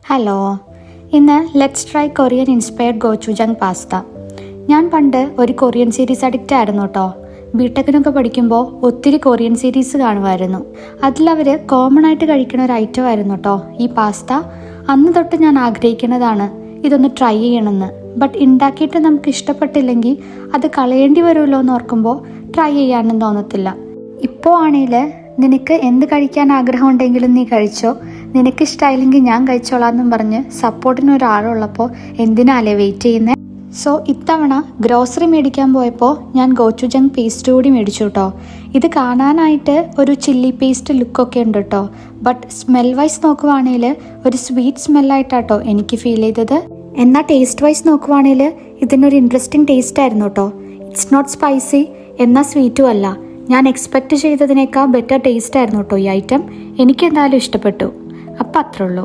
Hello, ഇന്ന് let's try Korean inspired gochujang pasta. ഞാൻ പണ്ട് ഒരു കൊറിയൻ സീരീസ് അഡിക്റ്റ് ആയിരുന്നു കേട്ടോ. ബിടെക്കിനൊക്കെ പഠിക്കുമ്പോൾ ഒത്തിരി കൊറിയൻ സീരീസ് കാണുമായിരുന്നു. അതിലവർ കോമൺ ആയിട്ട് കഴിക്കുന്ന ഒരു ഐറ്റം ആയിരുന്നു കേട്ടോ ഈ പാസ്ത. അന്ന് തൊട്ട് ഞാൻ ആഗ്രഹിക്കുന്നതാണ് ഇതൊന്ന് ട്രൈ ചെയ്യണമെന്ന്. ബട്ട് ഉണ്ടാക്കിയിട്ട് നമുക്ക് ഇഷ്ടപ്പെട്ടില്ലെങ്കിൽ അത് കളയേണ്ടി വരുമല്ലോ എന്ന് ഓർക്കുമ്പോൾ ട്രൈ ചെയ്യാനൊന്നും തോന്നത്തില്ല. ഇപ്പോൾ ആണെങ്കിൽ നിനക്ക് എന്ത് കഴിക്കാൻ ആഗ്രഹം ഉണ്ടെങ്കിലും നീ കഴിച്ചോ, നിനക്കിഷ്ടമായില്ലെങ്കിൽ ഞാൻ കഴിച്ചോളാമെന്നും പറഞ്ഞ് സപ്പോർട്ടിന് ഒരാളുള്ളപ്പോൾ എന്തിനാലേ വെയിറ്റ് ചെയ്യുന്നത്. സോ ഇത്തവണ ഗ്രോസറി മേടിക്കാൻ പോയപ്പോൾ ഞാൻ ഗോചൂജാങ് പേസ്റ്റ് കൂടി മേടിച്ചു കേട്ടോ. ഇത് കാണാനായിട്ട് ഒരു ചില്ലി പേസ്റ്റ് ലുക്കൊക്കെ ഉണ്ട് കേട്ടോ. ബട്ട് സ്മെൽ വൈസ് നോക്കുവാണെങ്കിൽ ഒരു സ്വീറ്റ് സ്മെല്ലായിട്ടാട്ടോ എനിക്ക് ഫീൽ ചെയ്തത്. എന്നാൽ ടേസ്റ്റ് വൈസ് നോക്കുവാണെങ്കിൽ ഇതിനൊരു ഇൻട്രസ്റ്റിംഗ് ടേസ്റ്റ് ആയിരുന്നു കേട്ടോ. ഇറ്റ്സ് നോട്ട് സ്പൈസി, എന്നാൽ സ്വീറ്റും അല്ല. ഞാൻ എക്സ്പെക്റ്റ് ചെയ്തതിനേക്കാൾ ബെറ്റർ ടേസ്റ്റ് ആയിരുന്നു കേട്ടോ ഈ ഐറ്റം. എനിക്ക് എന്തായാലും ഇഷ്ടപ്പെട്ടു. അപ്പം അത്രേ ഉള്ളൂ.